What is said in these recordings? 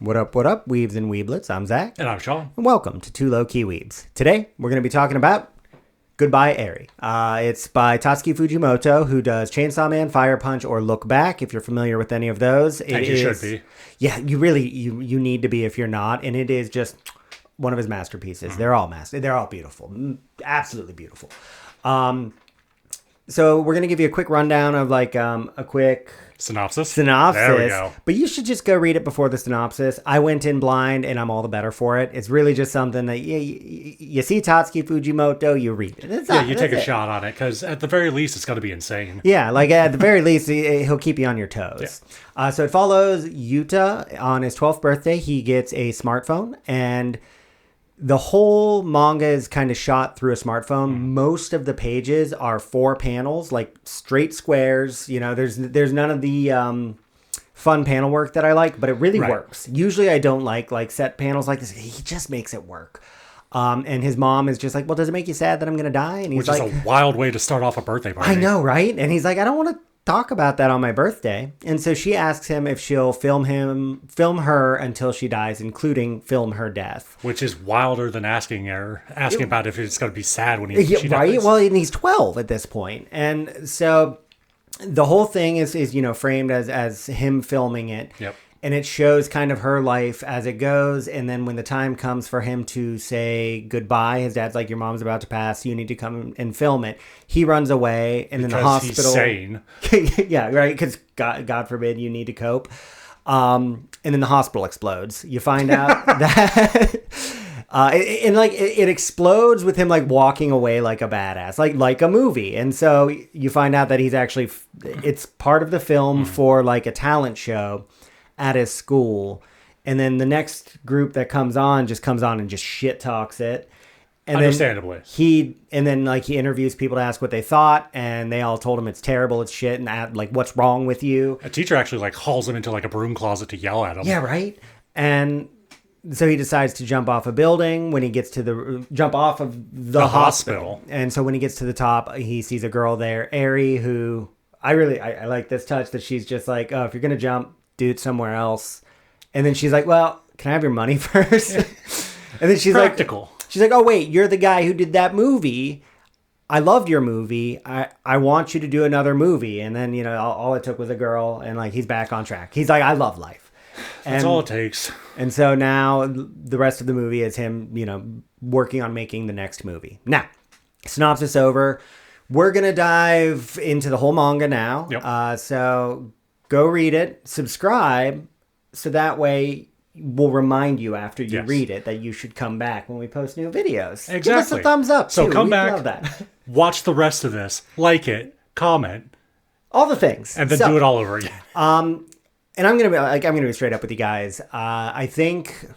What up, weebs and weeblets? I'm Zach. And I'm Sean. And welcome to Two Low Key Weebs. Today, we're going to be talking about Goodbye, Eri. It's by Tatsuki Fujimoto, who does Chainsaw Man, Fire Punch, or Look Back, if you're familiar with any of those. And you should be. Yeah, you really, you need to be if you're not. And it is just one of his masterpieces. They're all They're all beautiful. Absolutely beautiful. So we're going to give you a quick rundown of a quick... Synopsis. There we go. But you should just go read it before the synopsis. I went in blind, and I'm all the better for it. It's really just something that you see Tatsuki Fujimoto, you read it. You take a shot on it, because at the very least, it's going to be insane. Yeah, at the very least, he'll keep you on your toes. Yeah. So it follows Yuta on his 12th birthday. He gets a smartphone, and the whole manga is kind of shot through a smartphone. Most of the pages are 4 panels, like straight squares. There's none of the fun panel work that I like, but it really works. Usually I don't like set panels like this. He just makes it work. And his mom is just like, well, does it make you sad that I'm going to die? And he's Which is a wild way to start off a birthday party. I know, right? And he's like, I don't want to talk about that on my birthday. And so she asks him if she'll film her until she dies, including film her death. Which is wilder than asking about if it's going to be sad when she dies. Right? Well, and he's 12 at this point. And so the whole thing is framed as him filming it. Yep. And it shows kind of her life as it goes. And then when the time comes for him to say goodbye, his dad's like, your mom's about to pass. You need to come and film it. He runs away. And then the hospital. He's sane. Yeah, right. Because God forbid you need to cope. And then the hospital explodes. You find out that... it explodes with him walking away like a badass, like a movie. And so you find out that he's actually... It's part of the film for a talent show at his school, and then the next group that comes on and just shit talks it. And understandably, he interviews people to ask what they thought, and they all told him it's terrible, it's shit, and what's wrong with you. A teacher actually hauls him into a broom closet to yell at him. Yeah, right. And so he decides to jump off a building. When he gets to the hospital, and so when he gets to the top, he sees a girl there, Eri, who I like this touch that she's just like, oh, if you're gonna jump, do it somewhere else. And then she's like, well, can I have your money first? And then she's practical. She's like, oh, wait, you're the guy who did that movie. I loved your movie. I want you to do another movie. And then, all it took was a girl, and he's back on track. He's like, I love life. That's all it takes. And so now the rest of the movie is him, working on making the next movie. Now, synopsis over. We're going to dive into the whole manga now. Yep. So go read it, subscribe, so that way we'll remind you after you read it that you should come back when we post new videos. Exactly. Give us a thumbs up, so too. Come We'd back, love that. Watch the rest of this, like it, comment. All the things. And then do it all over again. And I'm gonna be straight up with you guys. I think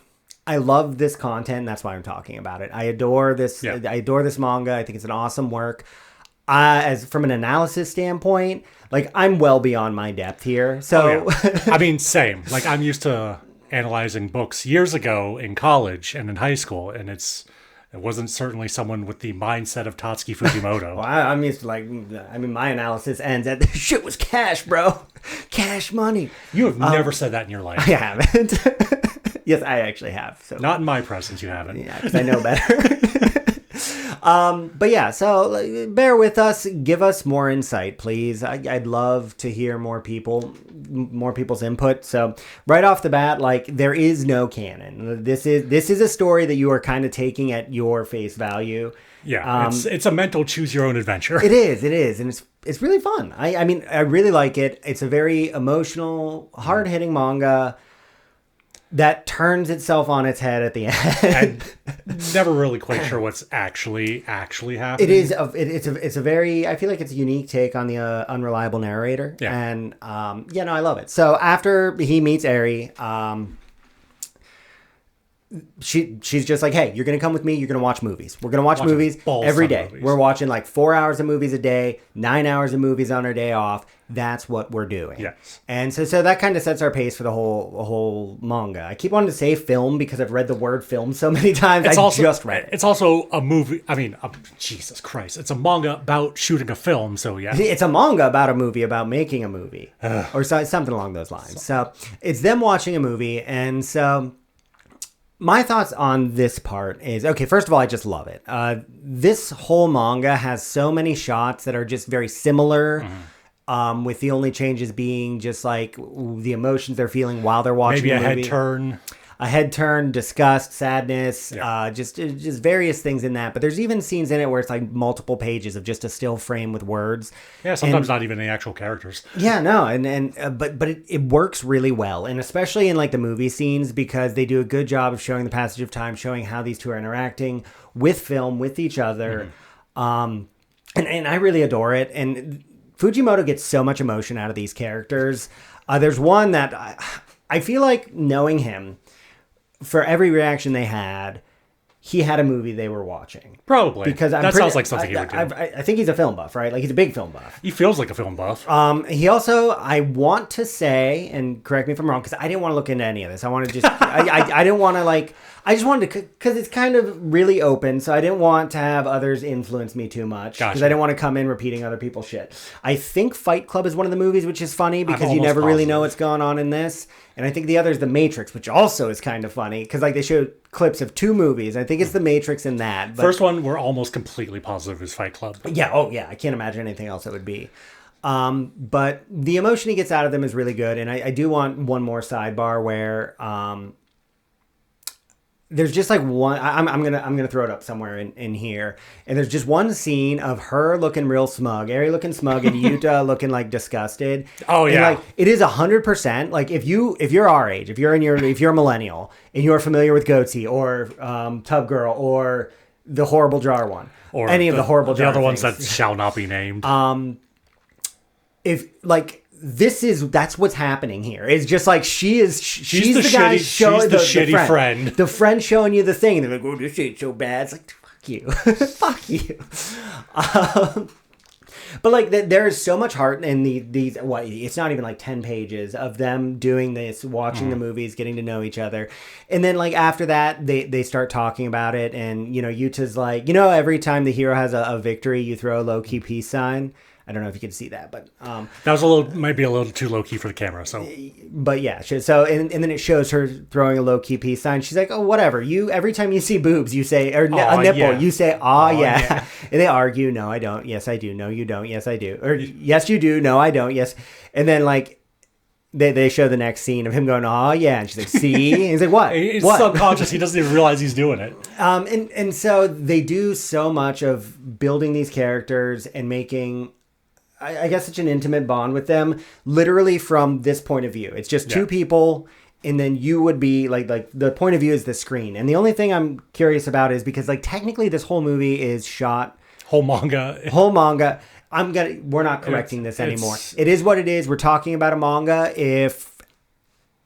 I love this content, and that's why I'm talking about it. I adore this. Yeah. I adore this manga. I think it's an awesome work. As from an analysis standpoint, I'm well beyond my depth here. So, I mean, same. I'm used to analyzing books years ago in college and in high school, and it wasn't certainly someone with the mindset of Tatsuki Fujimoto. Well, I'm used to my analysis ends at this shit was cash, bro. Cash money. You have never said that in your life. I haven't. Yes, I actually have. So not in my presence, you haven't. Yeah, because I know better. But yeah, so bear with us. Give us more insight, please. I'd love to hear more people's input. So right off the bat, there is no canon. This is a story that you are kind of taking at your face value. Yeah, it's a mental choose your own adventure. It is, and it's really fun. I mean, I really like it. It's a very emotional, hard hitting manga that turns itself on its head at the end. I'm never really quite sure what's actually happening. It's a very, I feel like it's a unique take on the unreliable narrator. Yeah. And I love it. So after he meets Eri, she's just like, hey, you're gonna come with me. You're gonna watch movies. We're gonna watch movies balls every ton of day. movies. We're watching like 4 hours of movies a day, 9 hours of movies on our day off. That's what we're doing. Yes. And so that kind of sets our pace for the whole manga. I keep wanting to say film because I've read the word film so many times. Just read it. It's also a movie. I mean, Jesus Christ! It's a manga about shooting a film. So yeah, it's a manga about a movie about making a movie or something along those lines. So it's them watching a movie, and so. My thoughts on this part is, okay, first of all, I just love it. This whole manga has so many shots that are just very similar, with the only changes being just like the emotions they're feeling while they're watching maybe the movie. Head turn. A head turn, disgust, sadness, Yeah. just various things in that. But there's even scenes in it where it's like multiple pages of just a still frame with words. Yeah, sometimes not even the actual characters. Yeah, no, but it works really well, and especially in like the movie scenes because they do a good job of showing the passage of time, showing how these two are interacting with film, with each other, and I really adore it. And Fujimoto gets so much emotion out of these characters. There's one that I feel like knowing him. For every reaction they had, he had a movie they were watching. Probably. Because sounds like something he would do. I think he's a film buff, right? Like he's a big film buff. He feels like a film buff. He also, I want to say, and correct me if I'm wrong, because I didn't want to look into any of this. I want to just, I didn't want to like, I just wanted to, because it's kind of really open, so I didn't want to have others influence me too much. Because Gotcha. I didn't want to come in repeating other people's shit. I think Fight Club is one of the movies, which is funny because you almost never really know positive. what's going on in this. And I think the other is The Matrix, which also is kind of funny because like they showed clips of two movies. I think it's The Matrix and that. But First one, we're almost completely positive is Fight Club. yeah, oh yeah, I can't imagine anything else it would be. But the emotion he gets out of them is really good, and I do want one more sidebar where there's just like one. I'm gonna throw it up somewhere in here, and there's just one scene of her looking real smug, Eri looking smug, and Yuta looking like disgusted. Oh, And, yeah. like it is 100%. Like if you're our age, if you're a millennial and you're familiar with Goatse or Tub Girl or the Horrible Jar one, Or any of the horrible the jar other ones things. that shall not be named. If like that's what's happeing here. It's just like she's the the guy shitty- showing she's the shitty friend. The friend showing you the thing, and they're like, "Oh, this ain't so bad." It's like, fuck you, fuck you. But like, there is so much heart in these. What? It's not even like 10 pages of them doing this, watching the movies, getting to know each other, and then like after that, they start talking about it, and you know, Yuta's like, you know, every time the hero has a victory, you throw a low key peace sign. I don't know if you can see that, but that was might be a little too low key for the camera. So but yeah, so and then it shows her throwing a low key peace sign. She's like, oh, whatever. You every time you see boobs, you say or a nipple, yeah. you say, oh yeah. And they argue, no, I don't. Yes, I do. No, you don't. Yes, I do. Or yes, you do. No, I don't. Yes, and then like they show the next scene of him going, oh yeah, and she's like, see, and he's like, what? it's What? subconscious. He doesn't even realize he's doing it. And so they do so much of building these characters and making. I guess such an intimate bond with them, literally from this point of view. It's just two people, and then you would be like the point of view is the screen. And the only thing I'm curious about is because like technically this whole movie is shot Whole manga. We're not correcting this anymore. It is what it is. We're talking about a manga. If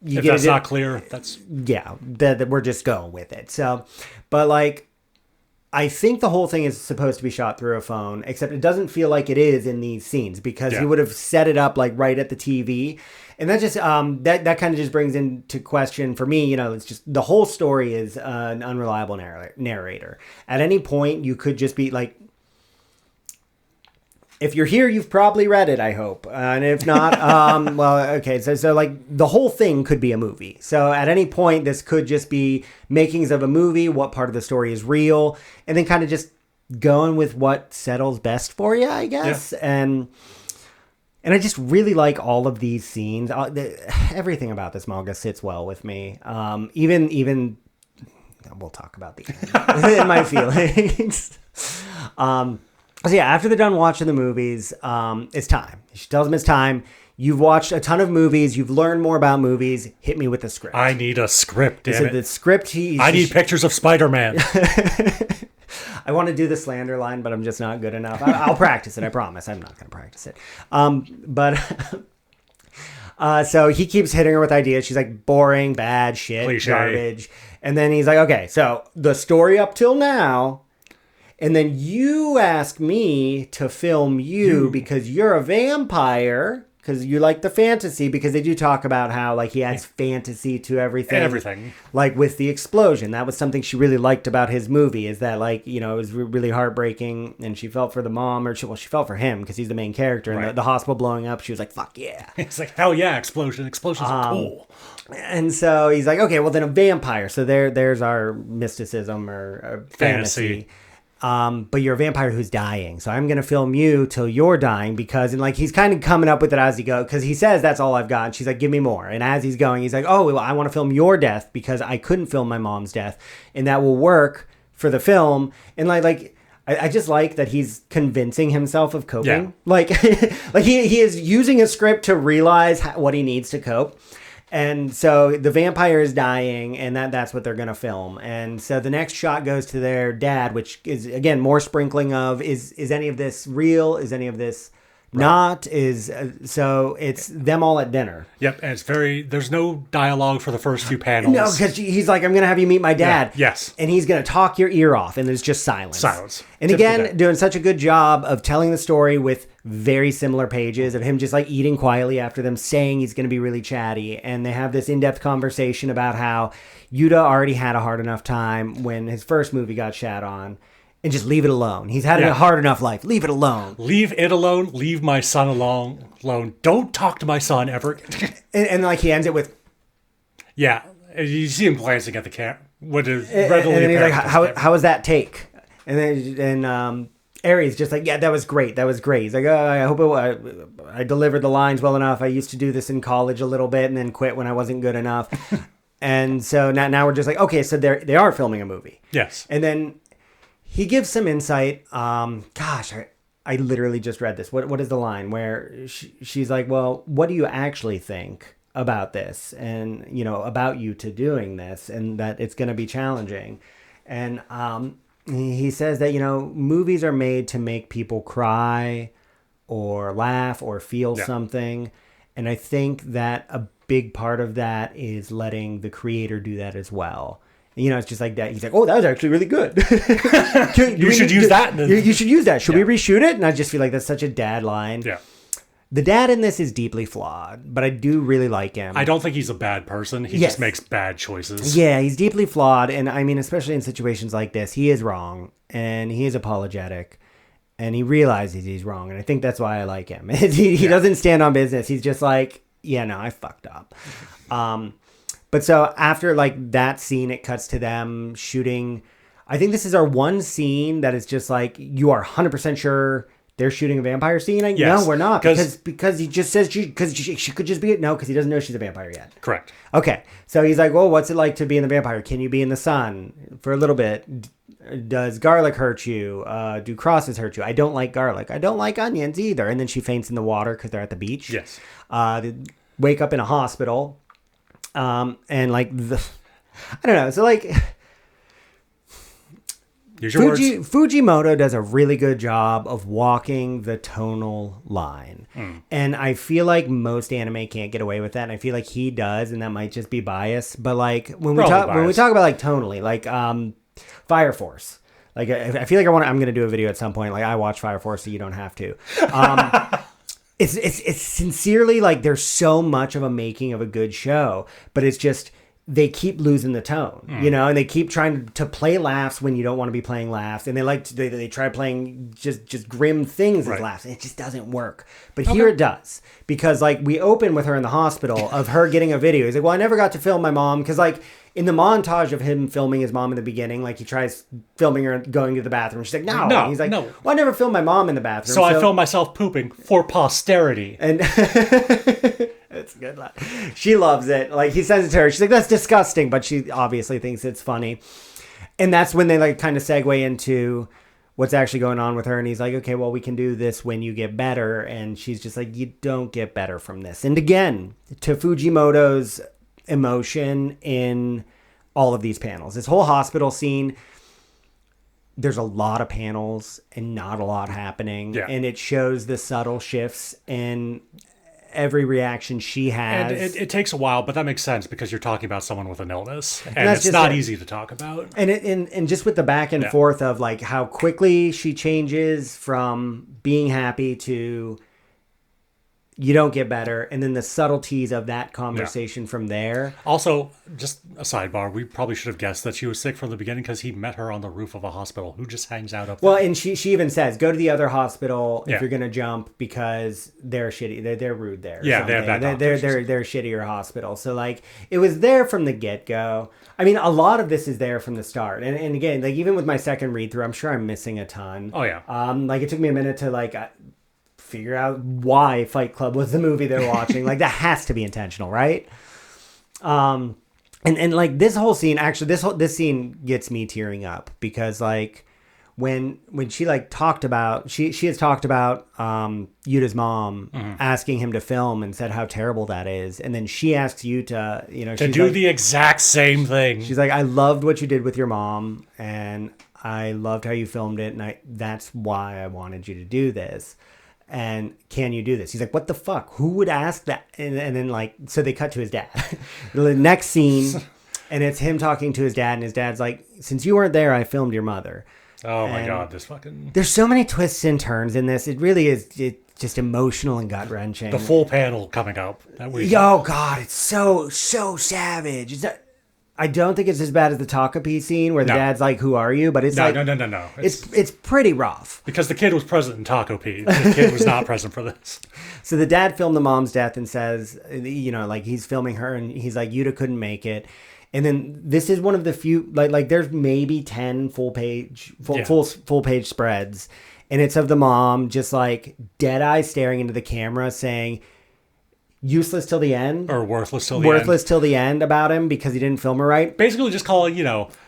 That's not clear, that's that we're just going with it. So, but like. I think the whole thing is supposed to be shot through a phone, except it doesn't feel like it is in these scenes because he would have set it up like right at the TV. And that just that kind of just brings into question for me, you know, it's just the whole story is an unreliable narrator. At any point, you could just be like, if you're here, you've probably read it, I hope. And if not, well, okay. So like the whole thing could be a movie. So at any point, this could just be makings of a movie, what part of the story is real, and then kind of just going with what settles best for you, I guess. Yeah. And I just really like all of these scenes. Everything about this manga sits well with me. Even we'll talk about the end in my feelings. So yeah, after they're done watching the movies, it's time. She tells them it's time. You've watched a ton of movies. You've learned more about movies. Hit me with the script. I need a script, damn it. The script. I need pictures of Spider-Man. I want to do the slander line, but I'm just not good enough. I'll practice it. I promise. I'm not going to practice it. But So he keeps hitting her with ideas. She's like, boring, bad, shit, Cliche. garbage. And then he's like, okay, so the story up till now, and then you ask me to film you because you're a vampire, because you like the fantasy, because they do talk about how like he adds fantasy to everything. Everything. Like with the explosion. That was something she really liked about his movie, is that like, you know, it was really heartbreaking, and she felt for the mom, or she felt for him because he's the main character, and Right. the hospital blowing up, she was like, fuck yeah. It's like, hell yeah, explosion. Explosions are cool. And so he's like, okay, well then a vampire. So there's our mysticism or fantasy. But you're a vampire who's dying. So I'm going to film you till you're dying, because, and like, he's kind of coming up with it as he goes, because he says, that's all I've got. And she's like, give me more. And as he's going, he's like, oh, well, I want to film your death because I couldn't film my mom's death, and that will work for the film. And I just like that he's convincing himself of coping. Yeah. Like, like he is using a script to realize what he needs to cope. And so the vampire is dying, and that's what they're going to film. And so the next shot goes to their dad, which is, again, more sprinkling of, is any of this real? Is any of this not? So it's them all at dinner. Yep, and there's no dialogue for the first few panels. No, because he's like, I'm going to have you meet my dad. Yeah, yes. And he's going to talk your ear off, and there's just silence. Silence. And Typical again, dad. doing such a good job of telling the story with very similar pages of him just like eating quietly after them saying he's going to be really chatty. And they have this in-depth conversation about how Yuta already had a hard enough time when his first movie got shat on. And just leave it alone. He's had a hard enough life. Leave it alone. Leave it alone. Leave my son alone. Don't talk to my son ever. And like he ends it with, Yeah, you see him glancing at the camera. What is and readily then he's like, apparent. how was that take? And then Aries just like, yeah, that was great. That was great. He's like, oh, I hope I delivered the lines well enough. I used to do this in college a little bit and then quit when I wasn't good enough. And so now we're just like, okay, so they are filming a movie. Yes. And then he gives some insight. Gosh, I literally just read this. What is the line where she's like, well, what do you actually think about this? And, you know, about you to doing this, and that it's going to be challenging. And he says that, you know, movies are made to make people cry or laugh or feel something. And I think that a big part of that is letting the creator do that as well. You know, it's just like that. He's like, oh, that was actually really good. You should use that. You should use that. Should we reshoot it? And I just feel like that's such a dad line. Yeah. The dad in this is deeply flawed, but I do really like him. I don't think he's a bad person. He just makes bad choices. Yeah, he's deeply flawed. And I mean, especially in situations like this, he is wrong and he is apologetic and he realizes he's wrong. And I think that's why I like him. He doesn't stand on business. He's just like, yeah, no, I fucked up. But so after like that scene, it cuts to them shooting. I think this is our one scene that is just like, you are 100% sure they're shooting a vampire scene. Yes. No, we're not. Because he just says she could just be it. No, because he doesn't know she's a vampire yet. Correct. Okay. So he's like, well, what's it like to be in the vampire? Can you be in the sun for a little bit? Does garlic hurt you? Do crosses hurt you? I don't like garlic. I don't like onions either. And then she faints in the water because they're at the beach. Yes. They wake up in a hospital. And like, I don't know. So like, Use your words. Fujimoto does a really good job of walking the tonal line. And I feel like most anime can't get away with that. And I feel like he does, and that might just be bias. But like when we talk about like tonally, like Fire Force. Like I feel like I'm going to do a video at some point. Like I watch Fire Force, so you don't have to. It's sincerely like there's so much of a making of a good show, but it's just they keep losing the tone, you know, and they keep trying to play laughs when you don't want to be playing laughs, and they try playing just grim things as laughs, and it just doesn't work. But here it does, because like we open with her in the hospital of her getting a video. He's like, well, I never got to film my mom, because like in the montage of him filming his mom in the beginning, like he tries filming her going to the bathroom. She's like, no. And he's like, no. Well, I never filmed my mom in the bathroom. So I filmed myself pooping for posterity. And it's good. She loves it. Like he sends it to her. She's like, that's disgusting. But she obviously thinks it's funny. And that's when they like kind of segue into what's actually going on with her. And he's like, okay, well, we can do this when you get better. And she's just like, you don't get better from this. And again, to Fujimoto's emotion in all of these panels, this whole hospital scene, there's a lot of panels and not a lot happening, and it shows the subtle shifts in every reaction she has. And it takes a while, but that makes sense because you're talking about someone with an illness, and that's it's not easy to talk about. And just with the back and forth of like how quickly she changes from being happy to you don't get better, and then the subtleties of that conversation from there. Also, just a sidebar, we probably should have guessed that she was sick from the beginning because he met her on the roof of a hospital. Who just hangs out up there? Well, and she even says, go to the other hospital if you're going to jump because they're shitty. They're rude there. Yeah, they have bad they're shittier hospital. So, like, it was there from the get-go. I mean, a lot of this is there from the start. And again, like, even with my second read-through, I'm sure I'm missing a ton. Oh, yeah. Like, it took me a minute to, like... figure out why Fight Club was the movie they're watching. Like, that has to be intentional, right? And like this whole scene, actually, this scene gets me tearing up because like when she like talked about she has talked about Yuta's mom asking him to film and said how terrible that is, and then she asks Yuta, to do like, the exact same thing. She's like, I loved what you did with your mom, and I loved how you filmed it, and that's why I wanted you to do this. And can you do this? He's like, what the fuck? Who would ask that? And then like, so they cut to his dad. The next scene, and it's him talking to his dad, and his dad's like, since you weren't there, I filmed your mother. Oh my God, this fucking... There's so many twists and turns in this. It really is just emotional and gut-wrenching. The full panel coming up. Oh God, it's so savage. I don't think it's as bad as the Takapi scene where the dad's like, who are you? But it's no. It's pretty rough. Because the kid was present in Takapi. The kid was not present for this. So the dad filmed the mom's death and says, like he's filming her and he's like, Yuta couldn't make it. And then this is one of the few, like there's maybe 10 full page spreads. And it's of the mom just like dead eye staring into the camera saying, useless till the end, or worthless till the end about him because he didn't film her right. Basically just calling,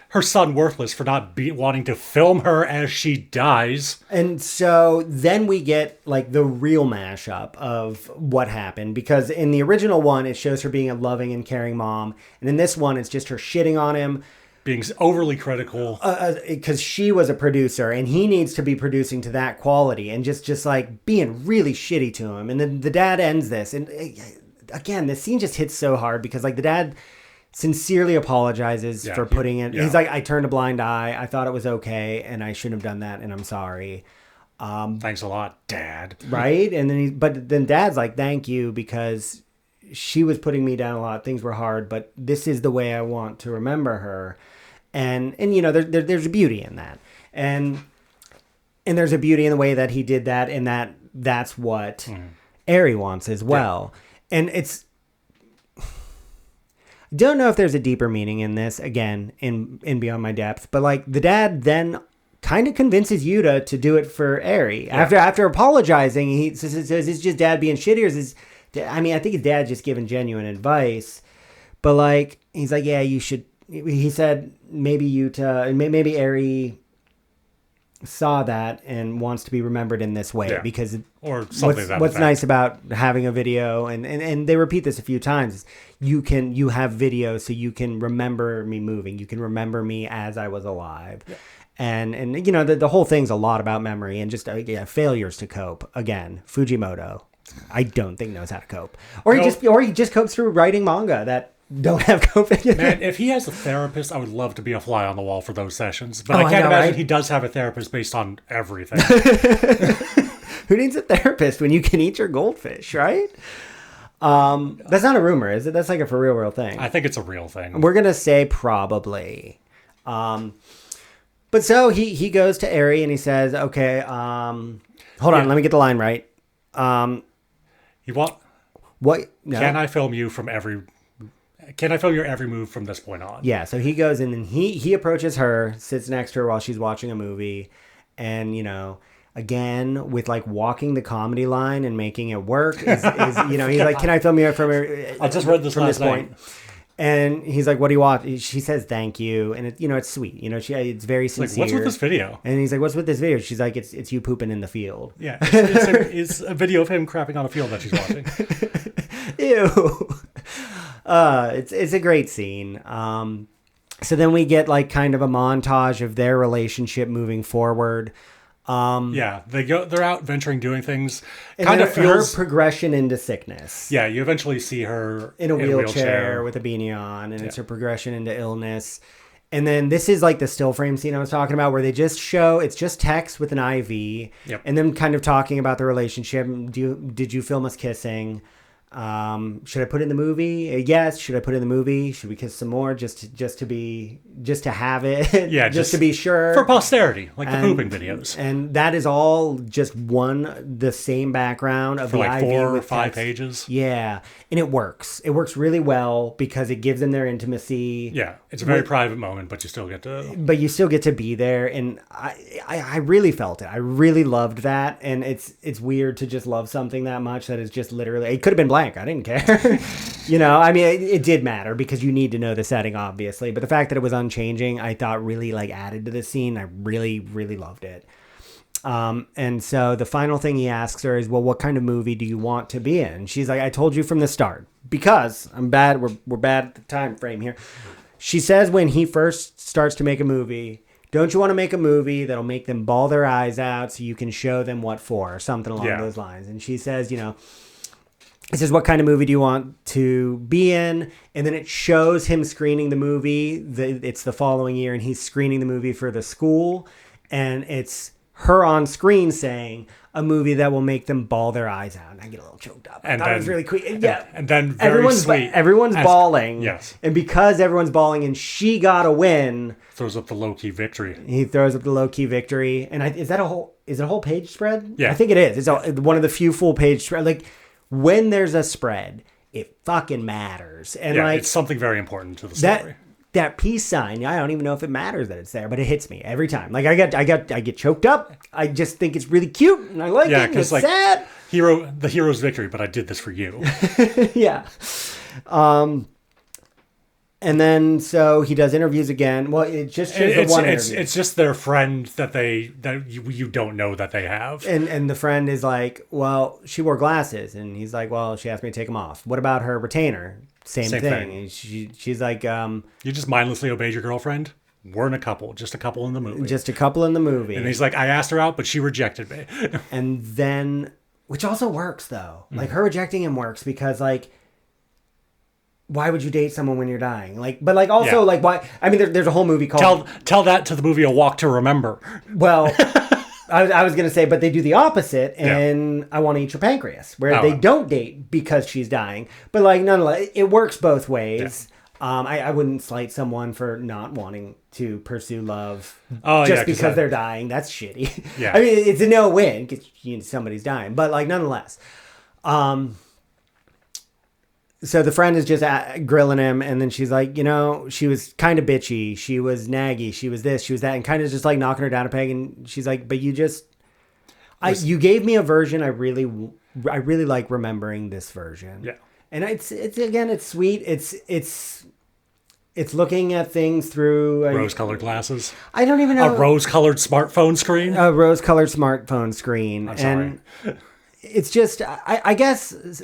her son worthless for not wanting to film her as she dies. And so then we get like the real mashup of what happened, because in the original one, it shows her being a loving and caring mom. And in this one, it's just her shitting on him. Being overly critical. Because she was a producer and he needs to be producing to that quality, and just like being really shitty to him. And then the dad ends this. And again, this scene just hits so hard because like the dad sincerely apologizes for putting it. Yeah. He's like, I turned a blind eye. I thought it was okay. And I shouldn't have done that. And I'm sorry. Thanks a lot, Dad. Right. And then but then Dad's like, thank you, because she was putting me down a lot. Things were hard, but this is the way I want to remember her. And there's a beauty in that, and there's a beauty in the way that he did that, and that's what Eri wants as well. Yeah. And it's, don't know if there's a deeper meaning in this, again, in Beyond My Depth, but like the dad then kind of convinces Yuta to do it for Eri. Yeah. After apologizing, he says, "Is just dad being shitty, or is his?" I mean, I think his dad just giving genuine advice, but like he's like, yeah, you should. He said maybe Yuta, maybe Eri saw that and wants to be remembered in this way because or something. What's nice about having a video, and they repeat this a few times, you have video so you can remember me moving, you can remember me as I was alive. Yeah. And the whole thing's a lot about memory and just failures to cope. Again, Fujimoto, I don't think knows how to cope, or he just copes through writing manga that don't have coping. Man, if he has a therapist, I would love to be a fly on the wall for those sessions. But I can't imagine he does have a therapist based on everything. Who needs a therapist when you can eat your goldfish, right? That's not a rumor, is it? That's like a for real thing. I think it's a real thing. We're gonna say probably. But so he goes to Eri and he says, okay, hold on, let me get the line right. You want? What? No. Can I film your every move from this point on? Yeah, so he goes in and he approaches her, sits next to her while she's watching a movie, and again with like walking the comedy line and making it work is he's like, can I film you from I just read this from last this point? And he's like, what do you want? She says thank you, and it's sweet. It's very sincere. Like, what's with this video? And he's like, what's with this video? She's like, it's you pooping in the field. Yeah, it's a video of him crapping on a field that she's watching. Ew. It's a great scene. So then we get like kind of a montage of their relationship moving forward. Yeah, they're out venturing, doing things. And Kind then of feels her progression into sickness. Yeah, you eventually see her In a wheelchair with a beanie on, and it's her progression into illness. And then this is like the still frame scene I was talking about, where they just show, it's just text with an IV, and then kind of talking about the relationship. Did you film us kissing? Should I put it in the movie? Yes. Should I put it in the movie? Should we kiss some more just to have it? Yeah, just to be sure for posterity, like the pooping videos. And that is all just the same background of for the like IV 4 or with 5 text. pages. Yeah, and it works. It works really well because it gives them their intimacy. Yeah, it's a very private moment, but you still get to. But you still get to be there, and I really felt it. I really loved that, and it's weird to just love something that much that is just literally. It could have been blank. I didn't care. I mean, it did matter because you need to know the setting, obviously. But the fact that it was unchanging, I thought really like added to the scene. I really, really loved it. And so the final thing he asks her is, well, what kind of movie do you want to be in? She's like, I told you from the start, because I'm bad. We're bad at the time frame here. She says when he first starts to make a movie, don't you want to make a movie that'll make them bawl their eyes out so you can show them what for, or something along those lines. And she says, it says, what kind of movie do you want to be in? And then it shows him screening the movie. It's the following year, and he's screening the movie for the school. And it's her on screen saying, a movie that will make them bawl their eyes out. And I get a little choked up. I thought it was really cool. Yeah. And then very sweet. Everyone's bawling. Yes. And because everyone's bawling and she got a win. Throws up the low-key victory. He throws up the low-key victory. And is it a whole page spread? Yeah. I think it is. It's one of the few full page spread. Like, when there's a spread, it fucking matters. And it's something very important to the story. That peace sign, I don't even know if it matters that it's there, but it hits me every time. Like I get choked up. I just think it's really cute, and I like it. And it's like sad. The hero's victory, but I did this for you. Yeah. And then so he does interviews again. Well, it just shows the one interview. It's just their friend that you don't know that they have. And the friend is like, well, she wore glasses, and he's like, well, she asked me to take them off. What about her retainer? Same thing. And she's like, you just mindlessly obeyed your girlfriend? We're in a couple. Just a couple in the movie. Just a couple in the movie. And he's like, I asked her out, but she rejected me. And then, which also works though. Like her rejecting him works because like, why would you date someone when you're dying? Like, but like also like why? I mean, there's a whole movie called. Tell that to the movie A Walk to Remember. Well, I was gonna say, but they do the opposite, and I Want to Eat Your Pancreas, where they don't date because she's dying. But like, nonetheless, it works both ways. Yeah. I wouldn't slight someone for not wanting to pursue love just because they're dying. That's shitty. Yeah. I mean, it's a no-win because somebody's dying, but like nonetheless. So the friend is just grilling him, and then she's like, she was kind of bitchy. She was naggy. She was this, she was that, and kind of just like knocking her down a peg. And she's like, but you you gave me a version. I really like remembering this version. Yeah. And it's again, it's sweet. It's looking at things through rose-colored glasses. I don't even know. A rose-colored smartphone screen. A rose-colored smartphone screen. I'm sorry. And it's just, I guess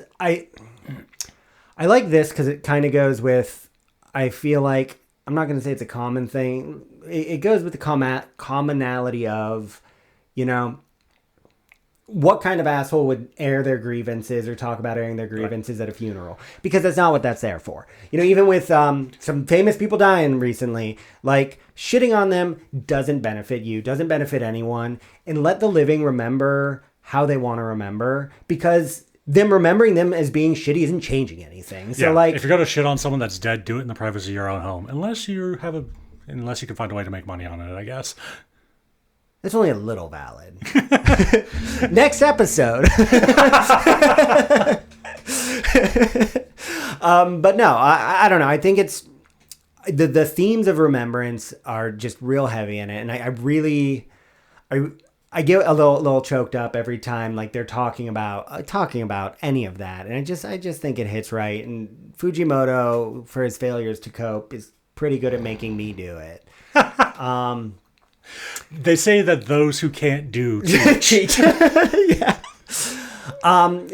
I like this because it kind of goes with, I feel like, I'm not going to say it's a common thing. It goes with the commonality of, what kind of asshole would air their grievances or talk about airing their grievances at a funeral? Because that's not what that's there for. Even with some famous people dying recently, like shitting on them doesn't benefit you, doesn't benefit anyone. And let the living remember how they want to remember, because them remembering them as being shitty isn't changing anything. So like, if you're gonna shit on someone that's dead, do it in the privacy of your own home, unless you can find a way to make money on it, I guess. That's only a little valid. Next episode. But no, I don't know. I think it's the themes of remembrance are just real heavy in it, and I get a little choked up every time like they're talking about any of that, and I just think it hits right. And Fujimoto, for his failures to cope, is pretty good at making me do it. They say that those who can't do cheat. Yeah.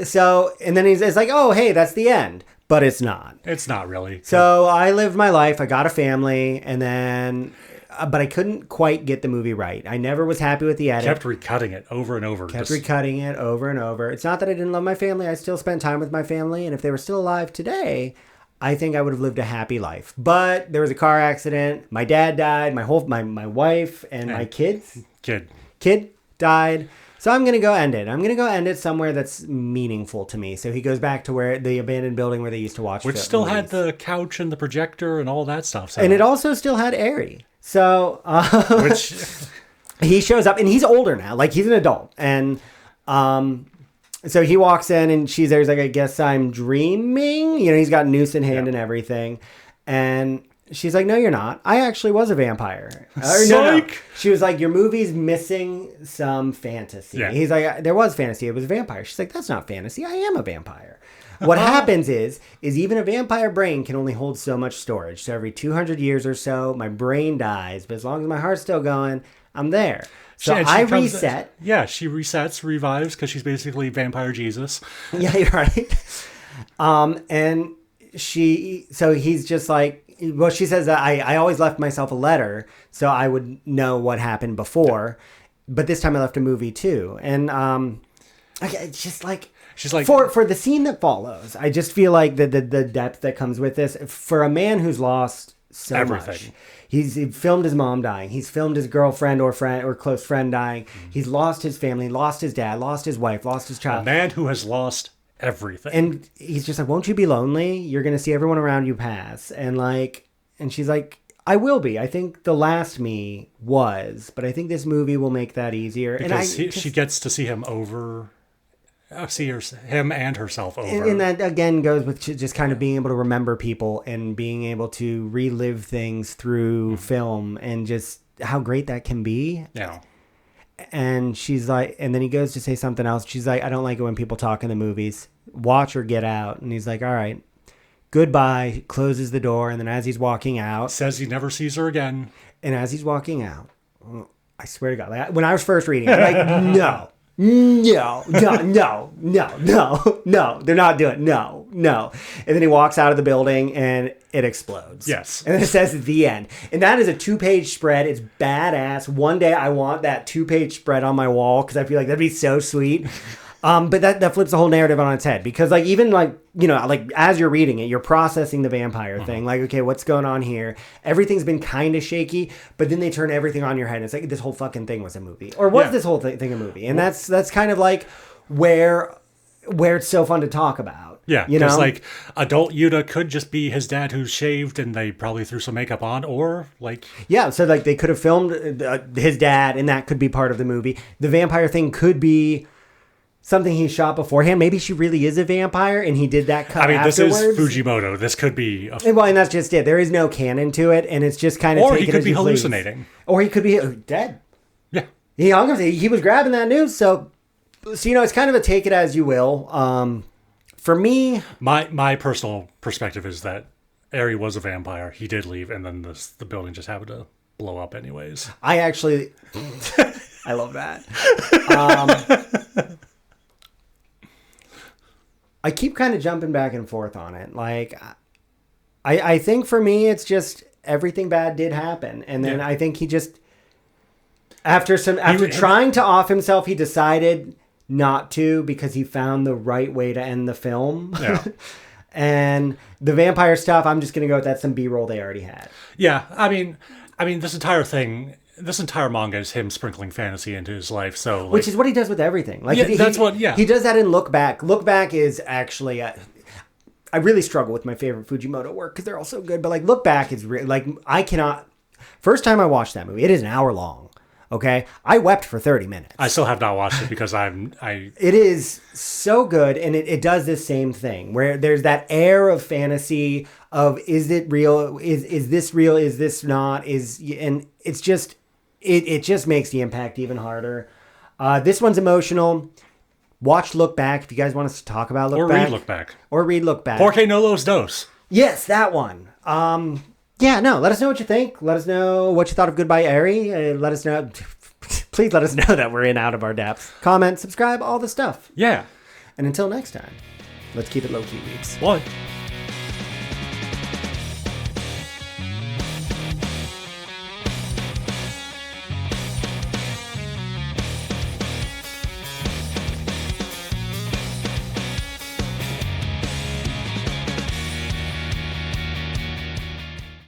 So and then it's like, oh hey, that's the end, but it's not. It's not really. So I lived my life. I got a family, and then but I couldn't quite get the movie right. I never was happy with the edit. Kept recutting it over and over. Recutting it over and over. It's not that I didn't love my family. I still spent time with my family. And if they were still alive today, I think I would have lived a happy life. But there was a car accident. My dad died. My wife and my kids. Kid died. So I'm going to go end it. I'm going to go end it somewhere that's meaningful to me. So he goes back to where the abandoned building where they used to watch Which still movies. Had the couch and the projector and all that stuff. So. And it also still had Eri. So which he shows up and he's older now. Like he's an adult. And so he walks in and she's there. He's like, I guess I'm dreaming. You know, he's got noose in hand and everything. And she's like, no, you're not. I actually was a vampire. No. She was like, your movie's missing some fantasy. Yeah. He's like, there was fantasy. It was a vampire. She's like, that's not fantasy. I am a vampire. What happens is even a vampire brain can only hold so much storage. So every 200 years or so, my brain dies. But as long as my heart's still going, I'm there. So I reset. She resets, revives, because she's basically vampire Jesus. Yeah, you're right. And he's just like, well, she says that I always left myself a letter so I would know what happened before, but this time I left a movie too. And it's just like she's like for the scene that follows, I just feel like the depth that comes with this for a man who's lost so everything. Much. He filmed his mom dying. He's filmed his girlfriend or close friend dying. Mm-hmm. He's lost his family, lost his dad, lost his wife, lost his child. A man who has lost everything. And he's just like, won't you be lonely? You're going to see everyone around you pass. And she's like, I will be. I think the last me was, but I think this movie will make that easier. Because she gets to see him him and herself over. And that again goes with just kind of being able to remember people and being able to relive things through film and just how great that can be. Yeah. And she's like, and then he goes to say something else. She's like, I don't like it when people talk in the movies. Watch or get out. And he's like, all right, goodbye. Closes the door. And then as he's walking out, says he never sees her again. And as he's walking out, I swear to God, like, when I was first reading, I'm like, no, they're not doing it. No. And then he walks out of the building and it explodes. Yes. And then it says the end. And that is a 2-page spread. It's badass. One day I want that 2-page spread on my wall because I feel like that'd be so sweet. But that flips the whole narrative on its head because even as you're reading it, you're processing the vampire thing. Like, okay, what's going on here? Everything's been kind of shaky, but then they turn everything on your head. And it's like this whole fucking thing was a movie, or was this whole thing a movie? And that's kind of like where it's so fun to talk about. Yeah, because like adult Yuta could just be his dad who's shaved and they probably threw some makeup on, or like so like they could have filmed his dad and that could be part of the movie. The vampire thing could be something he shot beforehand. Maybe she really is a vampire and he did that cut afterwards. This is Fujimoto. This could be... and that's just it. There is no canon to it, and it's just kind of... Or he could be hallucinating. Or he could be dead. Yeah. He was grabbing that news, so it's kind of a take it as you will. For me... My personal perspective is that Eri was a vampire. He did leave, and then the building just happened to blow up anyways. I actually... I love that. I keep kind of jumping back and forth on it. Like, I think for me, it's just everything bad did happen. And then I think he just, after trying to off himself, he decided not to because he found the right way to end the film. Yeah. And the vampire stuff, I'm just going to go with that's some B-roll they already had. Yeah. I mean, this entire thing... This entire manga is him sprinkling fantasy into his life, so which is what he does with everything. Like he does that in Look Back. Look Back is actually I really struggle with my favorite Fujimoto work because they're all so good. But like Look Back is I cannot. First time I watched that movie, it is an hour long. Okay, I wept for 30 minutes. I still have not watched it because It is so good, and it does this same thing where there's that air of fantasy of is it real? Is this real? Is this not? And it's just. It just makes the impact even harder. This one's emotional. Watch Look Back if you guys want us to talk about Look Back. Or read Look Back. Porque no los dos. Yes, that one. Let us know what you think. Let us know what you thought of Goodbye Eri. Let us know. Please let us know that we're out of our depth. Comment, subscribe, all the stuff. Yeah. And until next time, let's keep it low-key, weeks. What?